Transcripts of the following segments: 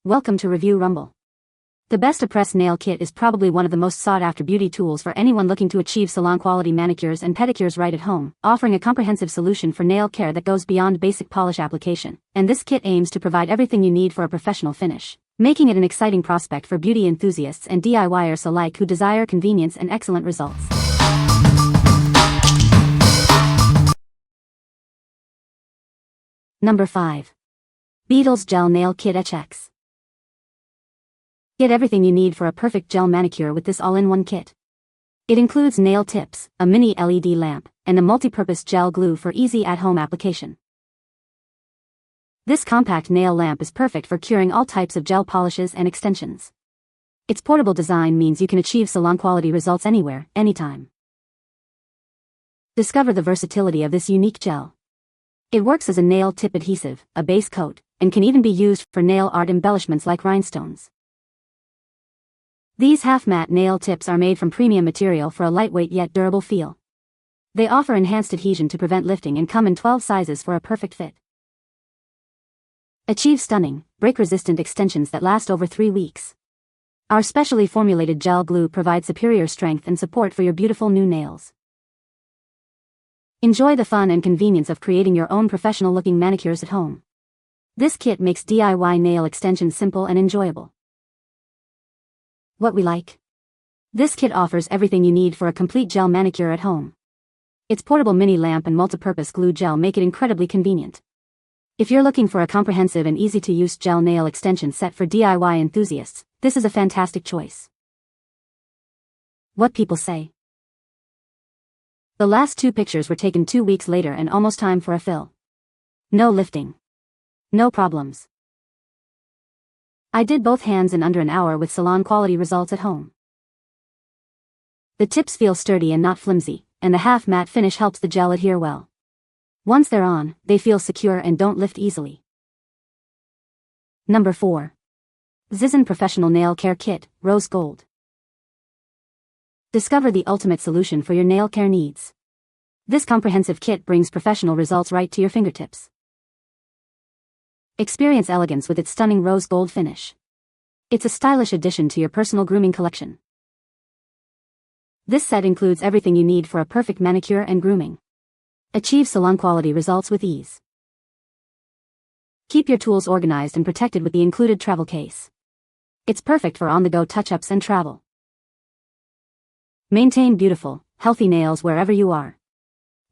Welcome to Review Rumble. The best Apress Nail Kit is probably one of the most sought-after beauty tools for anyone looking to achieve salon-quality manicures and pedicures right at home, offering a comprehensive solution for nail care that goes beyond basic polish application. And this kit aims to provide everything you need for a professional finish, making it an exciting prospect for beauty enthusiasts and DIYers alike who desire convenience and excellent results. Number 5. Beetles Gel Nail Kit Etch-X. Get everything you need for a perfect gel manicure with this all-in-one kit. It includes nail tips, a mini LED lamp, and a multi-purpose gel glue for easy at-home application. This compact nail lamp is perfect for curing all types of gel polishes and extensions. Its portable design means you can achieve salon-quality results anywhere, anytime. Discover the versatility of this unique gel. It works as a nail tip adhesive, a base coat, and can even be used for nail art embellishments like rhinestones. These half-matte nail tips are made from premium material for a lightweight yet durable feel. They offer enhanced adhesion to prevent lifting and come in 12 sizes for a perfect fit. Achieve stunning, break-resistant extensions that last over 3 weeks. Our specially formulated gel glue provides superior strength and support for your beautiful new nails. Enjoy the fun and convenience of creating your own professional-looking manicures at home. This kit makes DIY nail extensions simple and enjoyable. What we like. This kit offers everything you need for a complete gel manicure at home. Its portable mini lamp and multi-purpose glue gel make it incredibly convenient. If you're looking for a comprehensive and easy-to-use gel nail extension set for DIY enthusiasts, this is a fantastic choice. What people say. The last 2 pictures were taken 2 weeks later and almost time for a fill. No lifting. No problems. I did both hands in under an hour with salon-quality results at home. The tips feel sturdy and not flimsy, and the half-matte finish helps the gel adhere well. Once they're on, they feel secure and don't lift easily. Number 4. ZIZZON Professional Nail Care Kit, Rose Gold. Discover the ultimate solution for your nail care needs. This comprehensive kit brings professional results right to your fingertips. Experience elegance with its stunning rose gold finish. It's a stylish addition to your personal grooming collection. This set includes everything you need for a perfect manicure and grooming. Achieve salon-quality results with ease. Keep your tools organized and protected with the included travel case. It's perfect for on-the-go touch-ups and travel. Maintain beautiful, healthy nails wherever you are.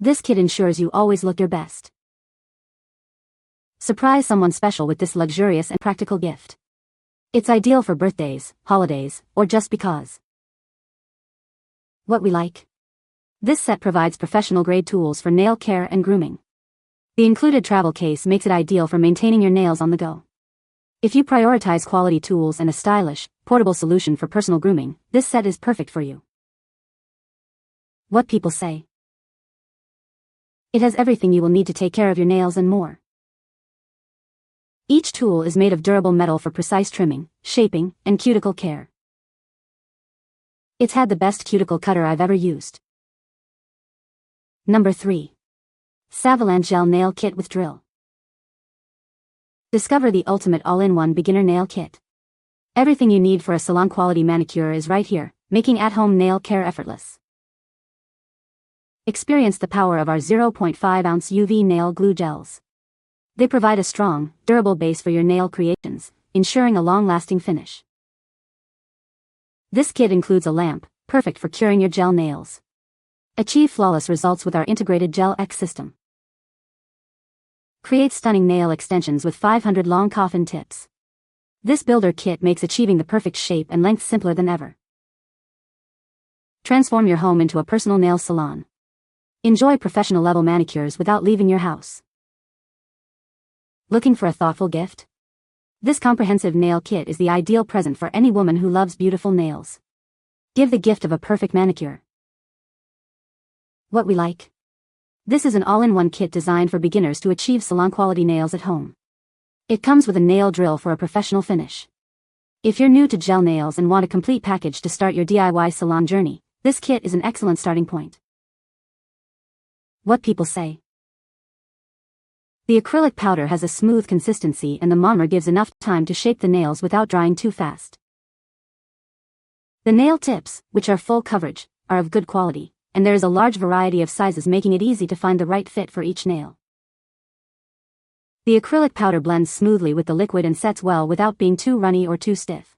This kit ensures you always look your best. Surprise someone special with this luxurious and practical gift. It's ideal for birthdays, holidays, or just because. What we like. This set provides professional-grade tools for nail care and grooming. The included travel case makes it ideal for maintaining your nails on the go. If you prioritize quality tools and a stylish, portable solution for personal grooming, this set is perfect for you. What people say. It has everything you will need to take care of your nails and more. Each tool is made of durable metal for precise trimming, shaping, and cuticle care. It's had the best cuticle cutter I've ever used. Number 3. SAVILAND Gel Nail Kit with Drill. Discover the ultimate all-in-one beginner nail kit. Everything you need for a salon-quality manicure is right here, making at-home nail care effortless. Experience the power of our 0.5-ounce UV nail glue gels. They provide a strong, durable base for your nail creations, ensuring a long-lasting finish. This kit includes a lamp, perfect for curing your gel nails. Achieve flawless results with our integrated Gel-X system. Create stunning nail extensions with 500 long coffin tips. This builder kit makes achieving the perfect shape and length simpler than ever. Transform your home into a personal nail salon. Enjoy professional-level manicures without leaving your house. Looking for a thoughtful gift? This comprehensive nail kit is the ideal present for any woman who loves beautiful nails. Give the gift of a perfect manicure. What we like. This is an all-in-one kit designed for beginners to achieve salon-quality nails at home. It comes with a nail drill for a professional finish. If you're new to gel nails and want a complete package to start your DIY salon journey, this kit is an excellent starting point. What people say. The acrylic powder has a smooth consistency and the monomer gives enough time to shape the nails without drying too fast. The nail tips, which are full coverage, are of good quality, and there is a large variety of sizes making it easy to find the right fit for each nail. The acrylic powder blends smoothly with the liquid and sets well without being too runny or too stiff.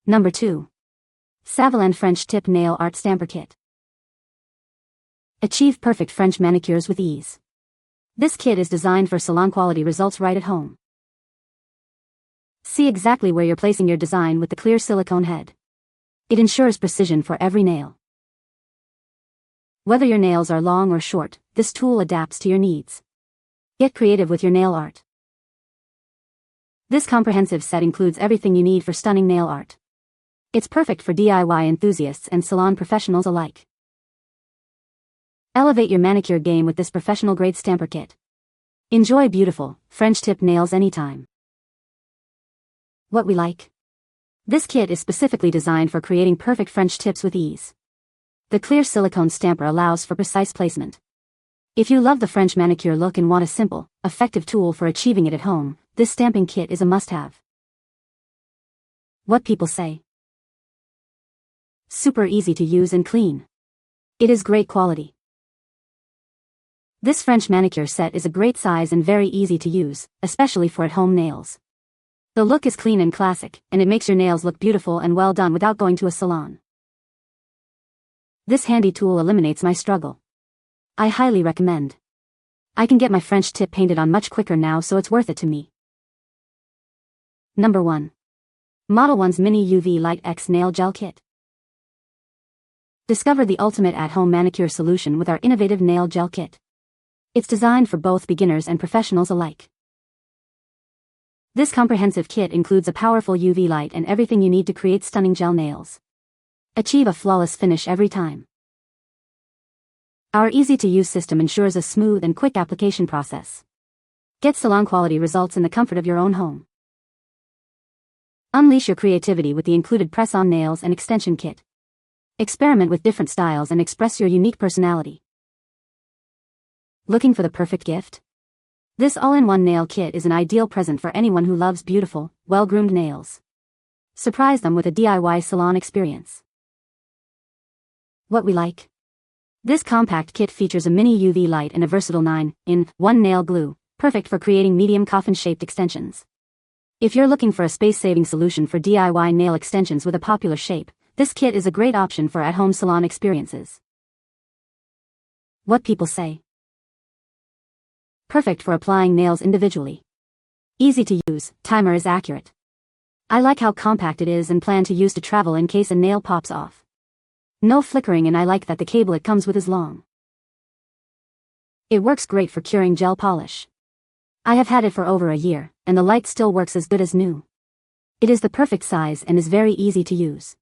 Number 2. SAVILAND French Tip Nail Art Stamper Kit. Achieve perfect French manicures with ease. This kit is designed for salon-quality results right at home. See exactly where you're placing your design with the clear silicone head. It ensures precision for every nail. Whether your nails are long or short, this tool adapts to your needs. Get creative with your nail art. This comprehensive set includes everything you need for stunning nail art. It's perfect for DIY enthusiasts and salon professionals alike. Elevate your manicure game with this professional-grade stamper kit. Enjoy beautiful, French tip nails anytime. What we like. This kit is specifically designed for creating perfect French tips with ease. The clear silicone stamper allows for precise placement. If you love the French manicure look and want a simple, effective tool for achieving it at home, this stamping kit is a must-have. What people say. Super easy to use and clean. It is great quality. This French manicure set is a great size and very easy to use, especially for at-home nails. The look is clean and classic, and it makes your nails look beautiful and well done without going to a salon. This handy tool eliminates my struggle. I highly recommend. I can get my French tip painted on much quicker now, so it's worth it to me. Number 1. MODELONES Mini UV Light X Nail Gel Kit. Discover the ultimate at-home manicure solution with our innovative nail gel kit. It's designed for both beginners and professionals alike. This comprehensive kit includes a powerful UV light and everything you need to create stunning gel nails. Achieve a flawless finish every time. Our easy-to-use system ensures a smooth and quick application process. Get salon-quality results in the comfort of your own home. Unleash your creativity with the included press-on nails and extension kit. Experiment with different styles and express your unique personality. Looking for the perfect gift? This all-in-one nail kit is an ideal present for anyone who loves beautiful, well-groomed nails. Surprise them with a DIY salon experience. What we like. This compact kit features a mini UV light and a versatile 9-in-1 nail glue, perfect for creating medium coffin-shaped extensions. If you're looking for a space-saving solution for DIY nail extensions with a popular shape, this kit is a great option for at-home salon experiences. What people say. Perfect for applying nails individually. Easy to use, timer is accurate. I like how compact it is and plan to use to travel in case a nail pops off. No flickering, and I like that the cable it comes with is long. It works great for curing gel polish. I have had it for over a year, and the light still works as good as new. It is the perfect size and is very easy to use.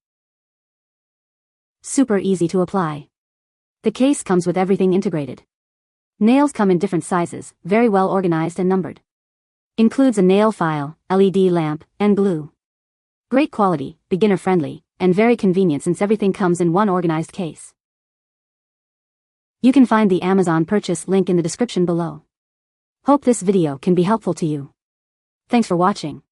Super easy to apply. The case comes with everything integrated. Nails come in different sizes, very well organized and numbered. Includes a nail file, LED lamp, and glue. Great quality, beginner-friendly, and very convenient since everything comes in one organized case. You can find the Amazon purchase link in the description below. Hope this video can be helpful to you. Thanks for watching.